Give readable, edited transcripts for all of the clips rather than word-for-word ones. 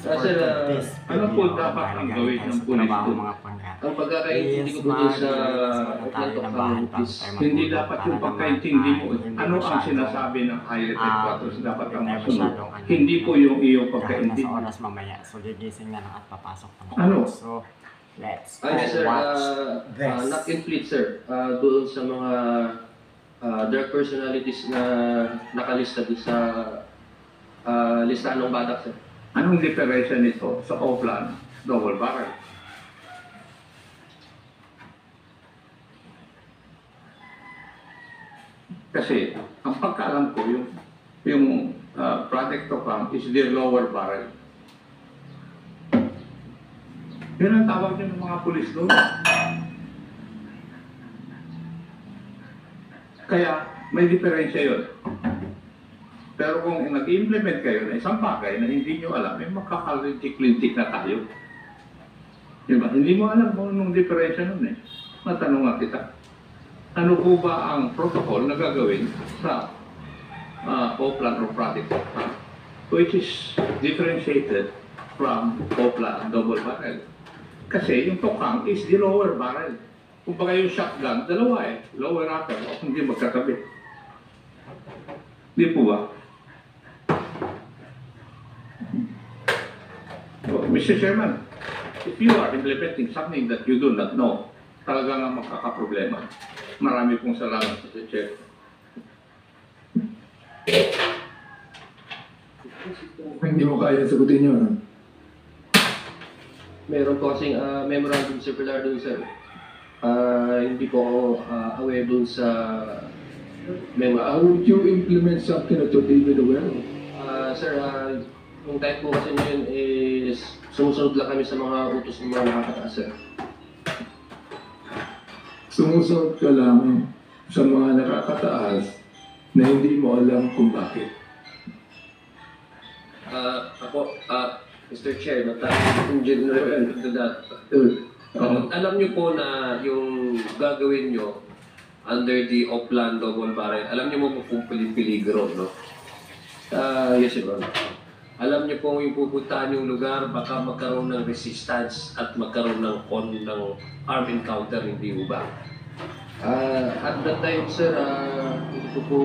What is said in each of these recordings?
Kasi ano po dapat ang gawin ng pulis po? Ang pagkakaintindi ko po dun sa Oakland is hindi dapat yung pagkaintindi mo. Ano ang sinasabi ng higher headquarters dapat ang masunod? Hindi po yung iyong pagkaintindi. Sa oras mamaya, so gigising na lang at papasok na. Ano? So, let's Sir, watch this. not complete sir, doon sa mga dark personalities na nakalista doon sa listahan ng badak sir. Anong diferensya nito sa Oakland double barrel? Kasi ang pagkaalam ko yung Project Tokang is the lower barrel. Yun ang tawag ng mga pulis doon. Kaya may diferensya yun. Pero kung nag-implement kayo na isang bagay na hindi nyo alam, may makakalintik-lintik na tayo. Diba? Hindi mo alam kung anong diferensya nun eh. Matanong nga kita. Ano po ba ang protocol na gagawin sa Oakland or Project Tokang, which is differentiated from Oakland double barrel? Kasi yung Tokang is the lower barrel. Kung baga yung shotgun, dalawa eh. Lower upper, hindi magkatabi. Di po ba? So, Mr. Chairman, if you are implementing something that you do not know, talaga nga makakaproblema. Marami pong salamat, Mr. Chair. Hindi mo kaya sagutin yun. Meron po kasing memorandum circular doon, sir. Hindi po ako aware doon sa memo. How would you implement something that you're even aware of? Sir, yung type po kasi yun is sumusunod lang kami sa mga utos ng mga nakakataas, sir. Sumusunod ka lang sa mga nakakataas na hindi mo alam kung bakit. Mr. Chair, in general to that. Alam niyo po na yung gagawin niyo under the Oakland double barrel, alam niyo mo kung peligro, no? Yes, Your Honor. Alam niyo po yung pupuntahan yung lugar, baka magkaroon ng resistance at magkaroon ng armed encounter, hindi mo ba? At that time, sir, hindi ko po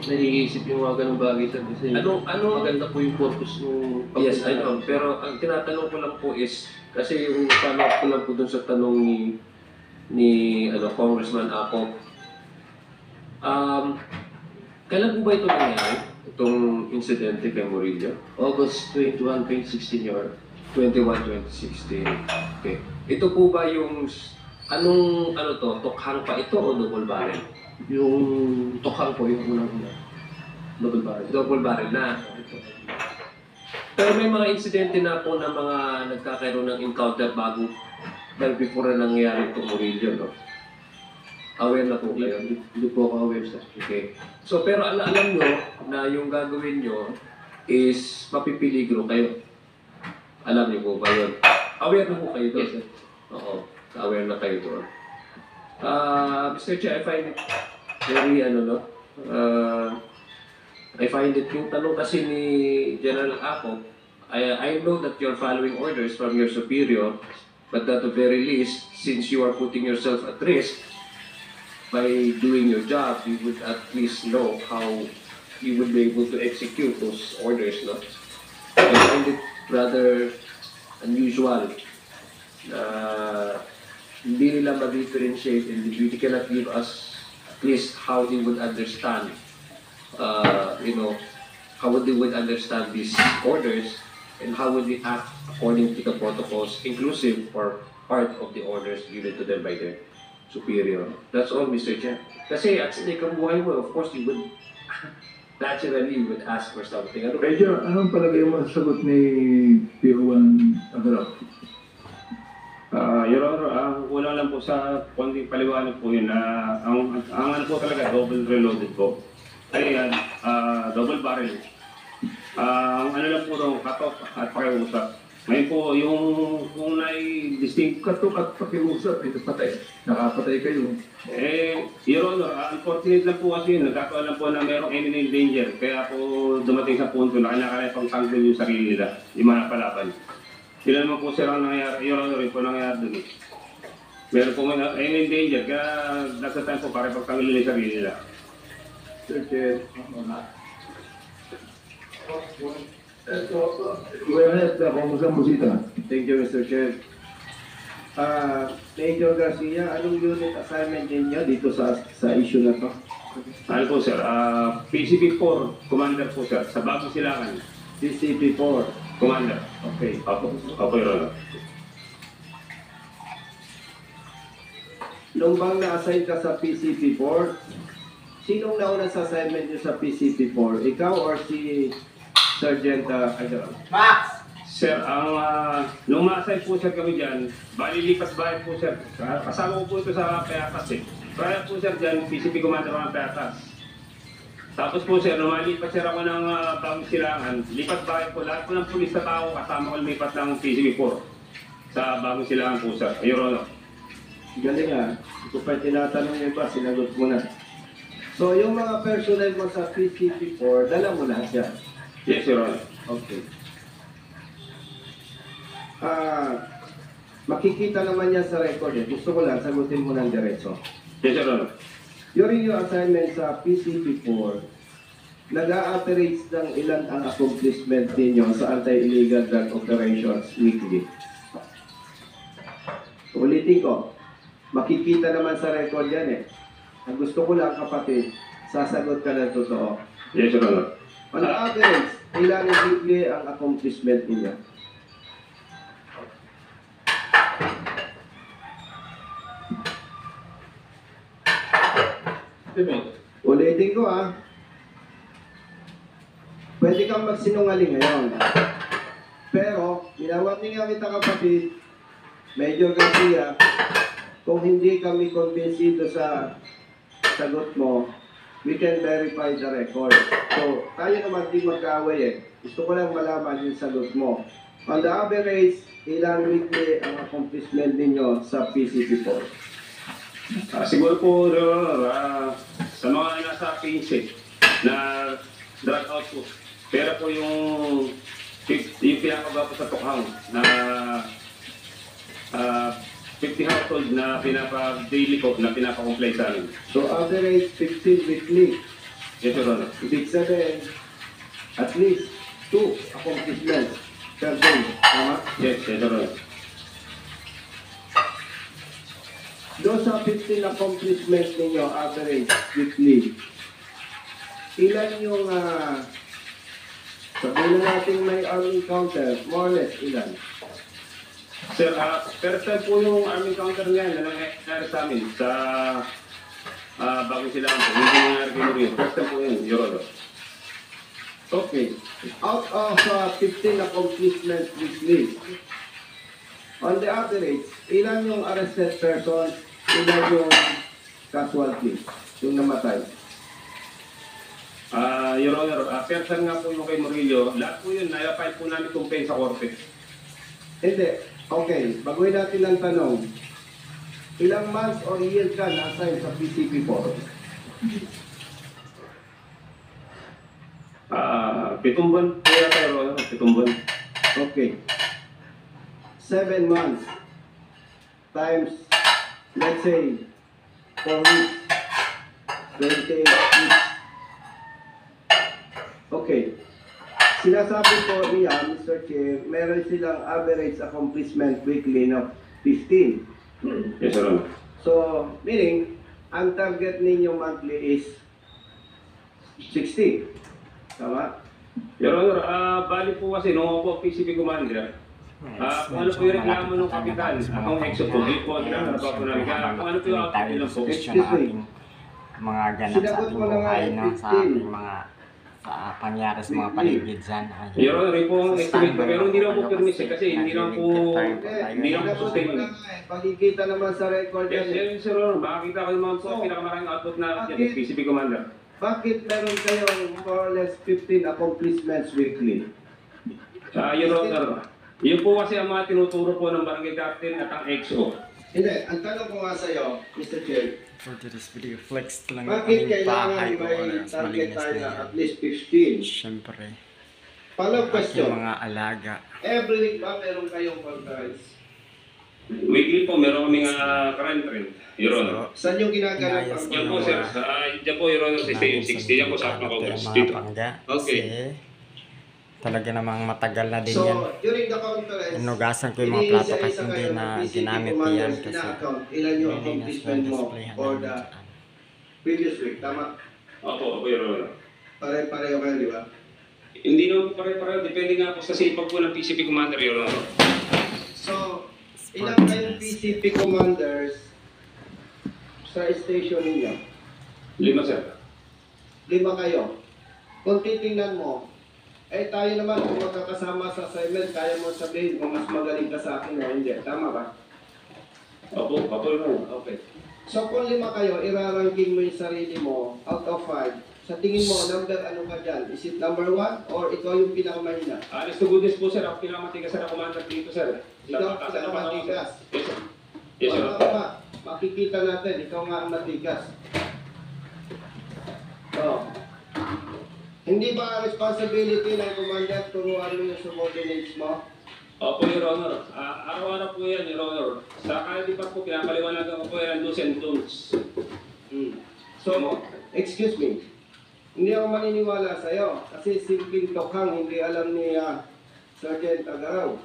naiisip yung mga ganung bagay, sir. Kasi maganda po yung purpose ng pagpunta. Yes, I know. Pero ang tinatanong ko lang po is, kasi yung follow-up ko lang po dun sa tanong ni Congressman Ako. Kailan po ba ito nangyari? Itong insidente kay Murillo? August 21, 2016, Your 21, 2016. Okay. Ito po ba yung Tokhang pa ito o double barrel? Yung Tokhang po, yung unang-una. Double barrel. Double barrel na. Pero may mga insidente na po na mga nagkakaroon ng encounter before na nangyayari itong Murillo, no? Aware na po kayo? Hindi po ako aware, sir. Okay. So, pero alam nyo na yung gagawin nyo is mapipiligro kayo. Alam niyo po ba yun? Aware na po kayo doon, sir? Oo. Aware na kayo doon. Mr. Chair, I find it very, I find it yung tanong kasi ni General Ako, I know that you're following orders from your superior, but at the very least, since you are putting yourself at risk, by doing your job, you would at least know how you would be able to execute those orders, no? I find it rather unusual. Hindi nila ma-differentiate and they cannot give us at least how they would understand, how they would understand these orders and how would they act according to the protocols, inclusive or part of the orders given to them by their superior. That's all, Mr. Chair. Kasi at sinikambuhay mo, of course, you would naturally you would ask for something. Medyo, anong palagay mo sa sagot ni PO1 Agarap? Your Honor, wala lang po sa konting paliwanag po yun na ang ano po talaga double reloaded po. Ay, double barrel. Ang ano lang po daw, cut off at pakiusap. Ngayon po, yung kung nai-distinct, Kato at pakiusap, ito patay. Nakapatay kayo. Your Honor, unfortunate lang po kasi yun, nagkakaroon lang po na merong imminent danger. Kaya po dumating sa punto na kailangan pang tanggol yung sarili nila, yung mga palaban. Sila naman po sir ang nangyayari, Your Honor, yun po nangyayari dun. Meron po imminent danger, kaya nasa time po para pagtanggol yung sarili nila. Mr. Chair, go ahead, Congressman Busita. Thank you, Mr. Chair. Major Garcia, anong unit assignment ninyo dito sa issue na to? Ano po sir, PCP-4 Commander po sir, sa Bagong Silangan. CCP-4. Commander. Okay. Opo, Your Honor. Nung bang na-assign ka sa PCP-4, sinong nauna sa assignment nyo sa PCP-4? Ikaw or si Sergeant Aguilar? Max! Sir, nung ma-assign po sir kami dyan, balilipas bahay po sir. Kasama ko po ito sa Peatas eh. Prior po sir dyan, PCP Commander ng Peatas. Tapos po sir, nung malipat sir ako ng Bagong Silangan, lipat bahay po, lahat po ng pulis na tao, kasama ko lumipat ng PCP-4 sa Bagong Silangan po sir. Your Honor. Galing ah. Ito pa tinatanong nyo ba, sinagot mo na. So, yung mga personnel mo sa PCP-4, dala mo na siya. Yes, Your Honor. Okay. Makikita naman yan sa record eh. Gusto ko lang, sagutin mo ng diretso. Yes, Your Honor. During your assignment sa PCP-4, nag-a-operates ng ilan ang accomplishment ninyo sa anti-illegal drug operations weekly? Ulitin ko, makikita naman sa record yan eh. Ang gusto ko lang kapatid, sasagot ka ng totoo. Yes, Your Honor. On average, ilan weekly ang accomplishment ninyo? Ulitin ko ah. Pwede kang magsinungaling ngayon. Pero, minawarningan kita kapatid, Major Garcia, kung hindi kami kumbinsido sa sagot mo, we can verify the record. So, tayo naman di magkaaway eh. Gusto ko lang malaman yung sagot mo. On the average, ilang weekly ang accomplishment ninyo sa PCP-4? Siguro po, Your Honor, sa mga nasa 15 na drug output, pero po yung pinakagawa po sa Tokhang na 50 household na pinapa-daily po na pinapa-comply sa amin. So, average 15 weekly. Yes, Your Honor. Ibig sabihin, at least 2 accomplishments per day. Tama? Yes, Your Honor. Doon sa 15 accomplishments ninyo, average weekly, ilan yung, sabihin na natin may army counter, more or less, ilan? Sir, first time po yung army counter niya na nangyari sa amin sa Bagong Silangan po. Hindi nangyari kay Murillo. First time po yun, Your Honor. Okay. Out of 15 accomplishments weekly, on the average, ilan yung arrested persons, ilan yung casualty, yung namatay? Your Honor, first time nga po yung kay Murillo, lahat po yun, nai-file po namin complaint sa korte. Hindi. Okay, baguhin natin ang tanong. Ilang months or years ka na-assign sa PCP-4? 7 buwan po yata, Your Honor, 7 buwan. Okay. 7 months times, let's say, 4 weeks. 28 weeks. Okay. Sinasabi ko niya, Mr. Chair, meron silang average accomplishment weekly na 15. Yes, Your Honor. So, meaning, ang target ninyo monthly is 60. Tama? Your Honor, bali po kasi nung ako PCP Commander, kung ano po yung reklamo ng kapitan, akong exo po, di po ang ginagawa po namin. Kung ano po yung output nila po. Mga ganap sa Sinagot ating mo na nga buhay, yung no? Sa 15. ating mga pangyari sa mga paligid dyan. Your Honor, yun po ang estimate ko. Pero hindi lang po permis eh, kasi hindi lang po, hindi lang po Sinagot mo sustain. na nga eh. Pagkikita naman sa record Yes, yan eh. yes, Sir Honor. Makakita ko naman po ang pinakamaraming output na Bakit? PCP Commander. Bakit meron kayong more or less 15 accomplishments weekly? Your Honor, Yun po kasi ang mga tinuturo po ng barangay captain at ang XO. Hindi, ang tanong ko nga sa'yo, Mr. Chair, For today's video, flex lang ang bakit aming kailangan bahay ko may oras. target Malinis tayo na na yan. at least 15? Siyempre, Follow-up aking question. mga alaga. Every week ba meron kayong conference? Weekly po, meron kaming current trend, Your Honor. Saan yung ginagawa Inayos ang ko Yan po, sir. Diyan po, Your Honor, sa Stadium 60. Yan po sa Apang Congress. mga Dito. pangga. Okay. Kasi talaga namang matagal na din yan. So, during the conference, Inugasan ko yung mga plato kasi hindi na ginamit yan kasi account, ilan yung malinis na accomplishment mo displayhan for namin the dyan. previous week? Tama? Opo, Your Honor. Pare-pareho kayo, di ba? Hindi naman po pare-pareho. Depende nga po sa sipag po ng PCP Commander, Your Honor. So, ilan kayong PCP commanders sa station ninyo? 5, sir. 5 kayo. Kung titingnan mo, tayo naman kung magkakasama sa assignment, kaya mo sabihin kung mas magaling ka sa akin o hindi. Tama ba? Opo, Your Honor. Okay. So kung 5 kayo, iraranking mo yung sarili mo out of 5. Sa tingin mo, number ano ka dyan? Is it number 1 or ikaw yung pinakamahina? Honest to goodness po, sir. Ako pinakamatigas na commander dito, sir. Ikaw ang pinakamatigas. Yes, sir. Yes, sir. Tama. Makikita natin, ikaw nga ang matigas. So, hindi ba ang responsibility ng commander turuan mo yung subordinates mo? Opo, Your Honor. Araw-araw po yan, Your Honor. Sa kalipat po, pinapaliwanagan ko po yan ang do's and don'ts. So, excuse me. Hindi ako maniniwala sa'yo kasi simpleng tokhang hindi alam ni Sergeant Agaraw.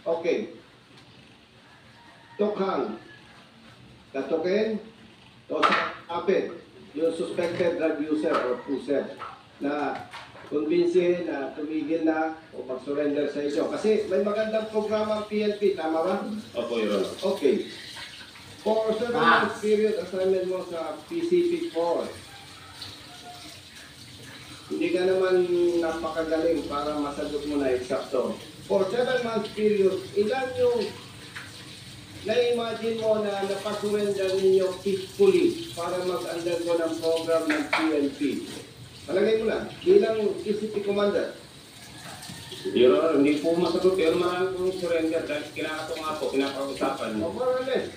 Okay. Tokhang. Katokin. O apit. Yung suspected drug user or user na convincehin na tumigil na o mag-surrender sa inyo. Kasi may magandang programa ang PNP, tama ba? Opo, Your Honor. Okay. For 7 months period assignment mo sa PCP 4, hindi ka naman napakagaling para masagot mo na eksakto. For 7 months period, ilan yung na-imagine mo na napasurrender ninyo peacefully para mag-undergo ng program ng PNP? Palagay mo na, bilang PCP commander. Your Honor, hindi po masagot pero marami pong surrender dahil kinakato nga po, pinapag-usapan. O more or less.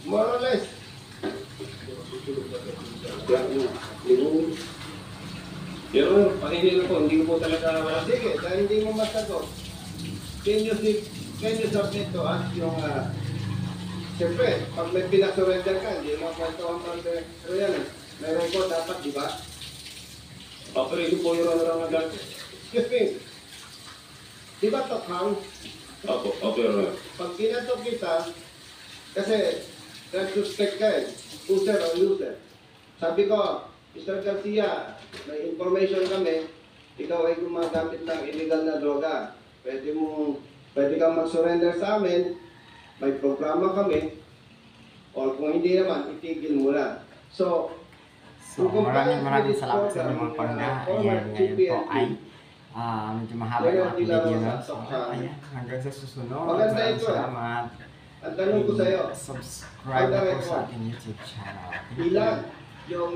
More or less. Your Honor, pakinggan na po, hindi ko po talaga wala. Sige, dahil hindi mo masagot, can you submit to us yung, siyempre, pag may pinasurrender ka, hindi mo kwento ang pero yan, may record dapat, di ba? Operate po, Your Honor, ang agad. Excuse me, di ba tokhang? Opo, Your Honor. Pag pinatok kita, kasi suspect ka user o user. Sabi ko, Mr. Garcia, may information kami, ikaw ay gumagamit ng illegal na droga. Pwede kang mag-surrender sa amin, may programa kami, o kung hindi naman, itigil mo na. So Maraming salamat sa inyo mga pangga. Ayan, ngayon po ay medyo mahaba yung ating video na. So, ayan, hanggang sa susunod. Maganda Maraming ito. salamat. ang tanong ko sa'yo, Subscribe na po sa ating YouTube channel. ilan yung